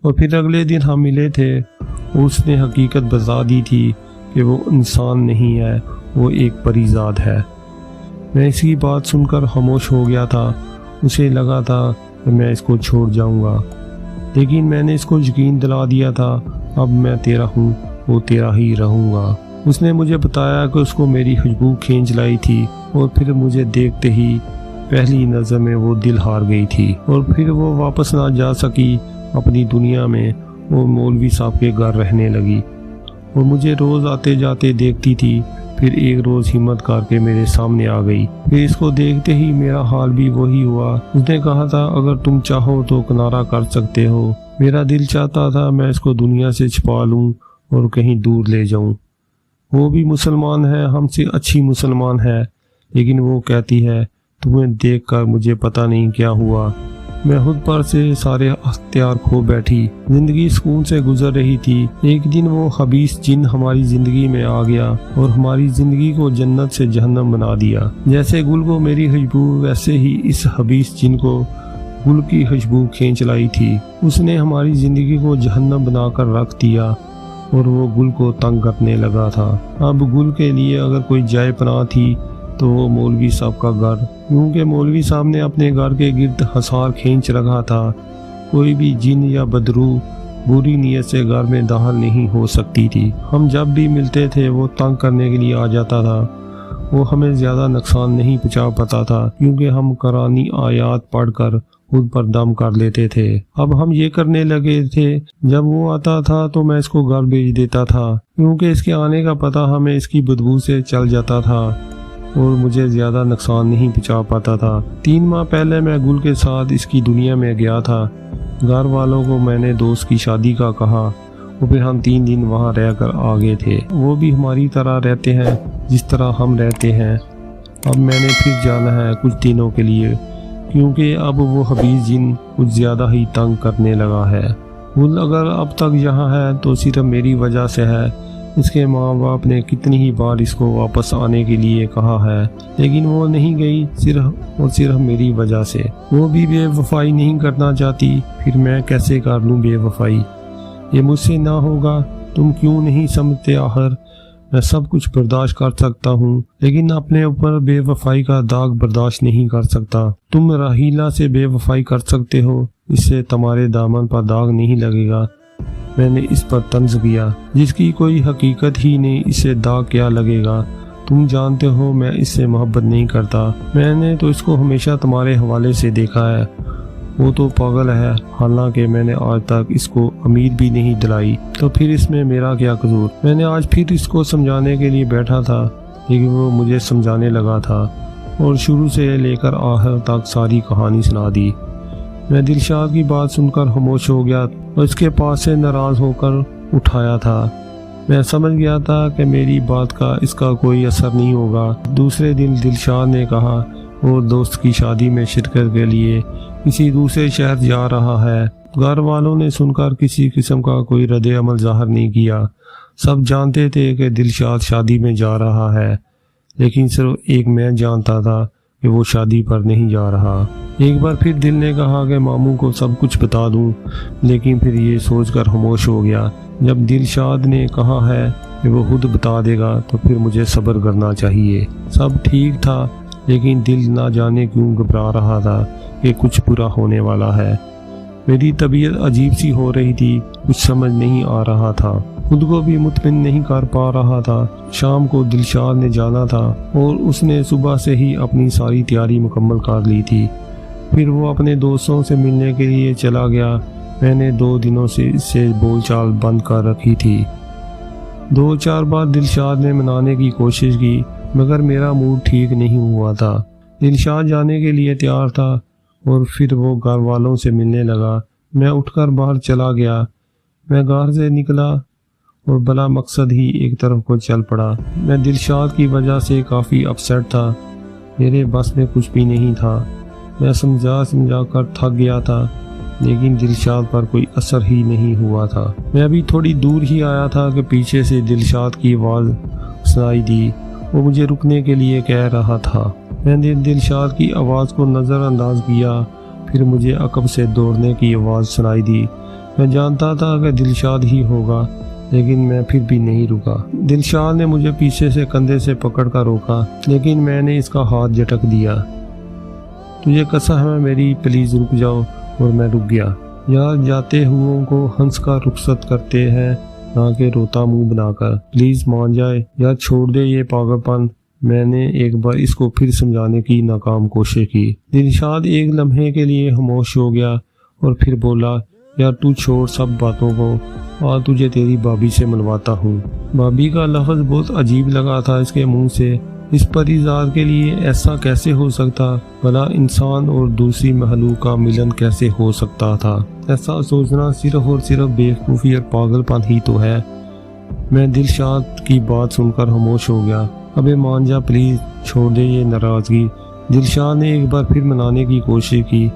اور پھر اگلے دن ہم ملے تھے، اس نے حقیقت بتا دی تھی کہ وہ انسان نہیں ہے، وہ ایک پری ذات ہے۔ میں اس کی بات سن کر خاموش ہو گیا تھا۔ اسے لگا تھا کہ میں اس کو چھوڑ جاؤں گا، لیکن میں نے اس کو یقین دلا دیا تھا، اب میں تیرا ہوں، وہ تیرا ہی رہوں گا۔ اس نے مجھے بتایا کہ اس کو میری خوشبو کھینچ لائی تھی، اور پھر مجھے دیکھتے ہی پہلی نظر میں وہ دل ہار گئی تھی، اور پھر وہ واپس نہ جا سکی اپنی دنیا میں۔ وہ مولوی صاحب کے گھر رہنے لگی اور مجھے روز آتے جاتے دیکھتی تھی۔ پھر ایک روز ہمت کر کے میرے سامنے آ گئی۔ پھر اس کو دیکھتے ہی میرا حال بھی وہی ہوا۔ اس نے کہا تھا اگر تم چاہو تو کنارہ کر سکتے ہو۔ میرا دل چاہتا تھا میں اس کو دنیا سے چھپا لوں اور کہیں دور لے جاؤں۔ وہ بھی مسلمان ہے، ہم سے اچھی مسلمان ہے، لیکن وہ کہتی ہے تمہیں دیکھ کر مجھے پتہ نہیں کیا ہوا، میں خود پر سے سارے اختیار کھو بیٹھی۔ زندگی سکون سے گزر رہی تھی۔ ایک دن وہ خبیث جن ہماری زندگی میں آ گیا اور ہماری زندگی کو جنت سے جہنم بنا دیا۔ جیسے گل کو میری خوشبو، ویسے ہی اس خبیث جن کو گل کی خوشبو کھینچ لائی تھی۔ اس نے ہماری زندگی کو جہنم بنا کر رکھ دیا اور وہ گل کو تنگ کرنے لگا تھا۔ اب گل کے لیے اگر کوئی جائے پناہ تھی تو وہ مولوی صاحب کا گھر، کیونکہ مولوی صاحب نے اپنے گھر کے گرد حصار کھینچ رکھا تھا۔ کوئی بھی جن یا بدرو بری نیت سے گھر میں داخل نہیں ہو سکتی تھی۔ ہم جب بھی ملتے تھے وہ تنگ کرنے کے لیے آ جاتا تھا۔ وہ ہمیں زیادہ نقصان نہیں پہنچا پاتا تھا، کیونکہ ہم قرآنی آیات پڑھ کر خود پر دم کر لیتے تھے۔ اب ہم یہ کرنے لگے تھے، جب وہ آتا تھا تو میں اس کو گھر بھیج دیتا تھا، کیونکہ اس کے آنے کا پتہ ہمیں اس کی بدبو سے چل جاتا تھا اور مجھے زیادہ نقصان نہیں پہنچا پاتا تھا۔ 3 ماہ پہلے میں گل کے ساتھ اس کی دنیا میں گیا تھا۔ گھر والوں کو میں نے دوست کی شادی کا کہا اور پھر ہم 3 دن وہاں رہ کر آ گئے تھے۔ وہ بھی ہماری طرح رہتے ہیں جس طرح ہم رہتے ہیں۔ اب میں نے پھر جانا ہے کچھ دنوں کے لیے، کیونکہ اب وہ خبیث جن کچھ زیادہ ہی تنگ کرنے لگا ہے۔ گل اگر اب تک یہاں ہے تو صرف میری وجہ سے ہے۔ اس کے ماں باپ نے کتنی ہی بار اس کو واپس آنے کے لیے کہا ہے، لیکن وہ نہیں گئی، صرف اور صرف میری وجہ سے۔ وہ بھی بے وفائی نہیں کرنا چاہتی، پھر میں کیسے کر لوں بے وفائی؟ یہ مجھ سے نہ ہوگا۔ تم کیوں نہیں سمجھتے؟ آخر میں سب کچھ برداشت کر سکتا ہوں، لیکن اپنے اوپر بے وفائی کا داغ برداشت نہیں کر سکتا۔ تم راحیلہ سے بے وفائی کر سکتے ہو، اس سے تمہارے دامن پر داغ نہیں لگے گا۔ میں نے اس پر طنز کیا، جس کی کوئی حقیقت ہی نہیں، اس سے داغ کیا لگے گا؟ تم جانتے ہو میں اس سے محبت نہیں کرتا۔ میں نے تو اس کو ہمیشہ تمہارے حوالے سے دیکھا ہے۔ وہ تو پاگل ہے، حالانکہ میں نے آج تک اس کو امید بھی نہیں دلائی، تو پھر اس میں میرا کیا قصور؟ میں نے آج پھر اس کو سمجھانے کے لیے بیٹھا تھا، لیکن وہ مجھے سمجھانے لگا تھا اور شروع سے لے کر آخر تک ساری کہانی سنا دی۔ میں دلشاد کی بات سن کر خاموش ہو گیا اور اس کے پاس سے ناراض ہو کر اٹھایا تھا۔ میں سمجھ گیا تھا کہ میری بات کا اس کا کوئی اثر نہیں ہوگا۔ دوسرے دن دلشاد نے کہا وہ دوست کی شادی میں شرکت کے لیے کسی دوسرے شہر جا رہا ہے۔ گھر والوں نے سن کر کسی قسم کا کوئی رد عمل ظاہر نہیں کیا۔ سب جانتے تھے کہ دلشاد شادی میں جا رہا ہے، لیکن صرف ایک میں جانتا تھا کہ وہ شادی پر نہیں جا رہا۔ ایک بار پھر دل نے کہا کہ ماموں کو سب کچھ بتا دوں، لیکن پھر یہ سوچ کر خاموش ہو گیا۔ جب دلشاد نے کہا ہے کہ وہ خود بتا دے گا تو پھر مجھے صبر کرنا چاہیے۔ سب ٹھیک تھا، لیکن دل نہ جانے کیوں گھبرا رہا تھا کہ کچھ برا ہونے والا ہے۔ میری طبیعت عجیب سی ہو رہی تھی، کچھ سمجھ نہیں آ رہا تھا، خود کو بھی مطمئن نہیں کر پا رہا تھا۔ شام کو دلشاد نے جانا تھا اور اس نے صبح سے ہی اپنی ساری تیاری مکمل کر لی تھی۔ پھر وہ اپنے دوستوں سے ملنے کے لیے چلا گیا۔ میں نے 2 دنوں سے اس سے بول چال بند کر رکھی تھی۔ 2-4 بار دلشاد نے منانے کی کوشش کی، مگر میرا موڈ ٹھیک نہیں ہوا تھا۔ دلشاد جانے کے لیے تیار تھا اور پھر وہ گھر والوں سے ملنے لگا۔ میں اٹھ کر باہر چلا گیا۔ میں گھر سے نکلا اور بلا مقصد ہی ایک طرف کو چل پڑا۔ میں دلشاد کی وجہ سے کافی اپسیٹ تھا، میرے بس میں کچھ بھی نہیں تھا۔ میں سمجھا کر تھک گیا تھا، لیکن دلشاد پر کوئی اثر ہی نہیں ہوا تھا۔ میں ابھی تھوڑی دور ہی آیا تھا کہ پیچھے سے دلشاد کی آواز سنائی دی۔ وہ مجھے رکنے کے لیے کہہ رہا تھا۔ میں نے دلشاد کی آواز کو نظر انداز کیا، پھر مجھے عقب سے دوڑنے کی آواز سنائی دی۔ میں جانتا تھا کہ دلشاد ہی ہوگا، لیکن میں پھر بھی نہیں رکا۔ دلشاد نے مجھے پیچھے سے کندھے سے پکڑ کر روکا، لیکن میں نے اس کا ہاتھ جھٹک دیا۔ تجھے قسم ہے میری، پلیز رک جاؤ، اور میں رک گیا۔ یار جاتے ہوں کو ہنس کا رخصت کرتے ہیں، نہ کہ روتا منہ بنا کر۔ پلیز مان جائے یا چھوڑ دے یہ پاگل پن۔ میں نے ایک بار اس کو پھر سمجھانے کی ناکام کوشش کی۔ دلشاد ایک لمحے کے لیے خاموش ہو گیا اور پھر بولا، یار تو چھوڑ سب باتوں کو، اور تجھے تیری بھابھی سے ملواتا ہوں۔ بھابھی کا لفظ بہت عجیب لگا تھا اس کے منہ سے۔ اس پری ذات کے لیے ایسا کیسے ہو سکتا؟ بھلا انسان اور دوسری مخلوق کا ملن کیسے ہو سکتا تھا؟ ایسا سوچنا صرف اور صرف بیوقوفی اور پاگل پن ہی تو ہے۔ میں دلشاد کی بات سن کر خاموش ہو گیا۔ ابے مان جا پلیز، چھوڑ دے یہ ناراضگی۔ دلشاد نے ایک بار پھر منانے کی کوشش کی۔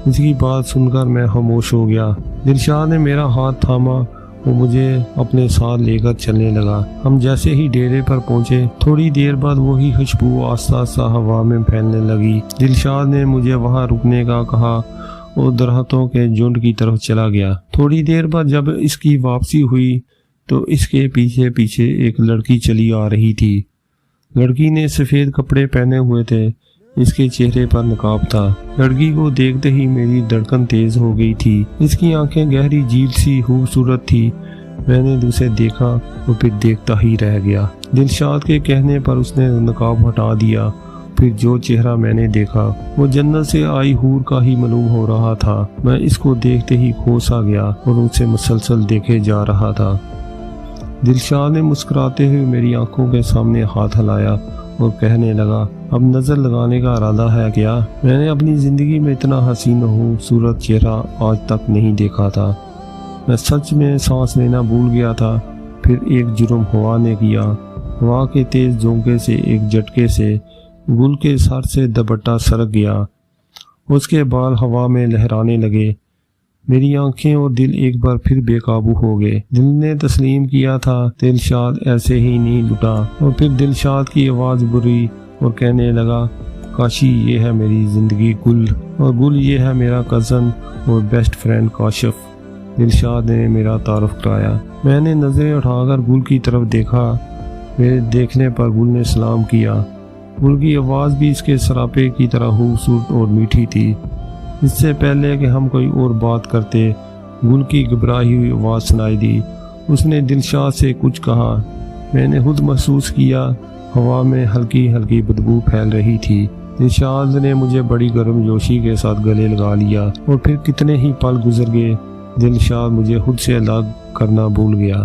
اس کی بات سن کر میں خاموش ہو گیا۔ دلشاد نے میرا ہاتھ تھاما، وہ مجھے اپنے ساتھ لے کر چلنے لگا۔ ہم جیسے ہی ڈیرے پر پہنچے، تھوڑی دیر بعد وہی خوشبو آہستہ آہستہ ہوا میں پھیلنے لگی۔ دلشاد نے مجھے وہاں رکنے کا کہا اور درختوں کے جھنڈ کی طرف چلا گیا۔ تھوڑی دیر بعد جب اس کی واپسی ہوئی تو اس کے پیچھے پیچھے ایک لڑکی چلی آ رہی تھی۔ لڑکی نے سفید کپڑے پہنے ہوئے تھے، اس کے چہرے پر نقاب تھا۔ لڑکی کو دیکھتے ہی میری دھڑکن تیز ہو گئی تھی۔ اس کی آنکھیں گہری جھیل سی خوبصورت تھی۔ میں نے اسے دیکھا اور پھر دیکھتا ہی رہ گیا۔ دلشاد کے کہنے پر اس نے نقاب ہٹا دیا۔ پھر جو چہرہ میں نے دیکھا وہ جنت سے آئی حور کا ہی معلوم ہو رہا تھا۔ میں اس کو دیکھتے ہی کھو سا گیا اور اسے مسلسل دیکھے جا رہا تھا۔ دلشاد نے مسکراتے ہوئے میری آنکھوں کے سامنے ہاتھ ہلایا اور کہنے لگا، اب نظر لگانے کا ارادہ ہے کیا؟ میں نے اپنی زندگی میں اتنا حسین و خوبصورت چہرہ آج تک نہیں دیکھا تھا۔ میں سچ میں سانس لینا بھول گیا تھا۔ پھر ایک جرم ہوا نے کیا۔ ہوا کے تیز جھونکے سے ایک جھٹکے سے گل کے سر سے دوپٹہ سرک گیا۔ اس کے بال ہوا میں لہرانے لگے۔ میری آنکھیں اور دل ایک بار پھر بے قابو ہو گئے۔ دل نے تسلیم کیا تھا دلشاد ایسے ہی نہیں لٹا۔ اور پھر دلشاد کی آواز بری اور کہنے لگا، کاشی یہ ہے میری زندگی گل، اور گل یہ ہے میرا کزن اور بیسٹ فرینڈ کاشف۔ دلشاد نے میرا تعارف کرایا۔ میں نے نظریں اٹھا کر گل کی طرف دیکھا۔ میرے دیکھنے پر گل نے سلام کیا۔ گل کی آواز بھی اس کے سراپے کی طرح خوبصورت اور میٹھی تھی۔ اس سے پہلے کہ ہم کوئی اور بات کرتے، گل کی گھبرائی ہوئی آواز سنائی دی۔ اس نے دلشاد سے کچھ کہا۔ میں نے خود محسوس کیا ہوا میں ہلکی ہلکی بدبو پھیل رہی تھی۔ دلشاد نے مجھے بڑی گرم جوشی کے ساتھ گلے لگا لیا، اور پھر کتنے ہی پل گزر گئے، دلشاد مجھے خود سے الگ کرنا بھول گیا۔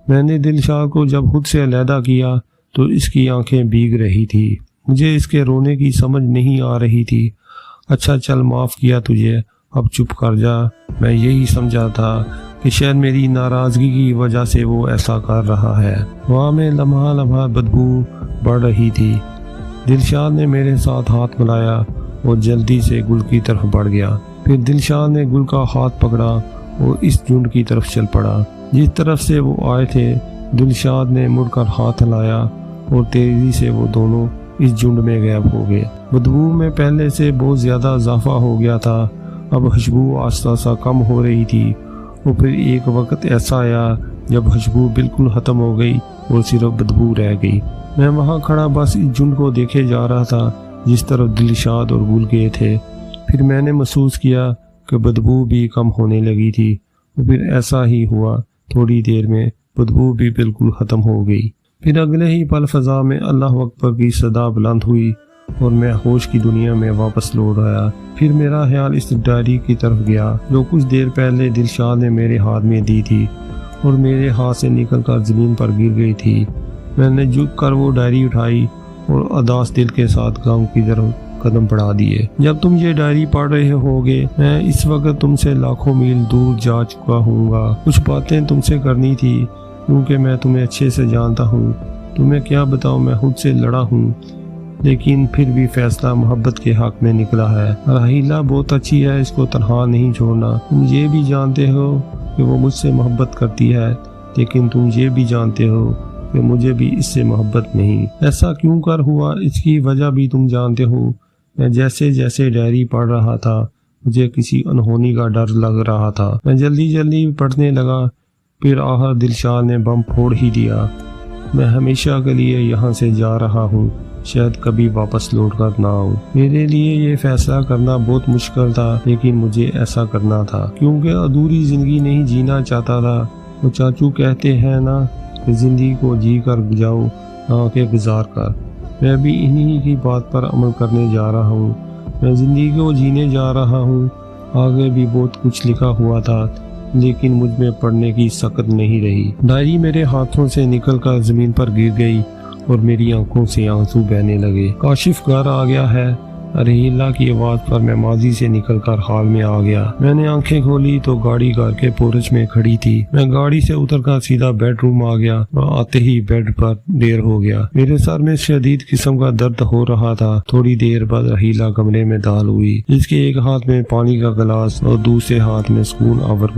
میں نے دلشاد کو جب خود سے علیحدہ کیا تو اس کی آنکھیں بھیگ رہی تھی۔ مجھے اس کے رونے کی سمجھ نہیں آ رہی تھی۔ اچھا چل معاف کیا تجھے، اب چپ کر جا۔ میں یہی سمجھا تھا کہ شاید میری ناراضگی کی وجہ سے وہ ایسا کر رہا ہے۔ وہاں میں لمحہ لمحہ بدبو بڑھ رہی تھی۔ دلشاد نے میرے ساتھ ہاتھ ملایا اور جلدی سے گل کی طرف بڑھ گیا۔ پھر دلشاد نے گل کا ہاتھ پکڑا اور اس جھنڈ کی طرف چل پڑا جس طرف سے وہ آئے تھے۔ دلشاد نے مڑ کر ہاتھ ہلایا اور تیزی سے وہ دونوں اس جھنڈ میں غائب ہو گئے۔ بدبو میں پہلے سے بہت زیادہ اضافہ ہو گیا تھا۔ اب خوشبو آہستہ آہستہ کم ہو رہی تھی، اور پھر ایک وقت ایسا آیا جب خوشبو بالکل ختم ہو گئی اور صرف بدبو رہ گئی۔ میں وہاں کھڑا بس اس جھنڈ کو دیکھے جا رہا تھا جس طرف دلشاد اور گل گئے تھے۔ پھر میں نے محسوس کیا کہ بدبو بھی کم ہونے لگی تھی، اور پھر ایسا ہی ہوا، تھوڑی دیر میں بدبو بھی بالکل ختم ہو گئی۔ پھر اگلے ہی پل فضا میں اللہ اکبر کی صدا بلند ہوئی اور میں ہوش کی دنیا میں واپس لوٹ آیا۔ پھر میرا خیال اس ڈائری کی طرف گیا جو کچھ دیر پہلے دلشاد نے میرے ہاتھ میں دی تھی اور میرے ہاتھ سے نکل کر زمین پر گر گئی تھی۔ میں نے جھک کر وہ ڈائری اٹھائی اور اداس دل کے ساتھ گاؤں کی طرف قدم بڑھا دیے۔ جب تم یہ ڈائری پڑھ رہے ہوگے، میں اس وقت تم سے لاکھوں میل دور جا چکا ہوں گا۔ کچھ باتیں تم سے کرنی تھی کیونکہ میں تمہیں اچھے سے جانتا ہوں۔ تمہیں کیا بتاؤں، میں خود سے لڑا ہوں، لیکن پھر بھی فیصلہ محبت کے حق میں نکلا ہے۔ راحیلہ بہت اچھی ہے، اس کو تنہا نہیں چھوڑنا۔ تم یہ بھی جانتے ہو کہ وہ مجھ سے محبت کرتی ہے، لیکن تم یہ بھی جانتے ہو کہ مجھے بھی اس سے محبت نہیں۔ ایسا کیوں کر ہوا، اس کی وجہ بھی تم جانتے ہو۔ میں جیسے جیسے ڈائری پڑھ رہا تھا مجھے کسی انہونی کا ڈر لگ رہا تھا۔ میں جلدی جلدی پڑھنے لگا، پھر آخر دلشاد نے بم پھوڑ ہی دیا۔ میں ہمیشہ کے لیے یہاں سے جا رہا ہوں، شاید کبھی واپس لوٹ کر نہ آؤں۔ میرے لیے یہ فیصلہ کرنا بہت مشکل تھا، لیکن مجھے ایسا کرنا تھا کیونکہ ادھوری زندگی نہیں جینا چاہتا تھا۔ وہ چاچو کہتے ہیں نا کہ زندگی کو جی کر جاؤ نہ کہ گزار کر۔ میں بھی انہی کی بات پر عمل کرنے جا رہا ہوں۔ میں زندگی کو جینے جا رہا ہوں۔ آگے بھی بہت کچھ لکھا ہوا تھا، لیکن مجھ میں پڑھنے کی سخت نہیں رہی۔ ڈائری میرے ہاتھوں سے نکل کر زمین پر گر گئی اور میری آنکھوں سے آنسو بہنے لگے۔ کاشف گھر آ گیا ہے، رحیلہ کی آواز پر میں ماضی سے نکل کر حال میں آ گیا۔ میں نے آنکھیں کھولی تو گاڑی گھر کے پورچ میں کھڑی تھی۔ میں گاڑی سے اتر کر سیدھا بیڈ روم آ گیا اور آتے ہی بیڈ پر دیر ہو گیا۔ میرے سر میں شدید قسم کا درد ہو رہا تھا۔ تھوڑی دیر بعد رحیلہ کمرے میں داخل ہوئی، جس کے ایک ہاتھ میں پانی کا گلاس اور دوسرے ہاتھ میں سکون آور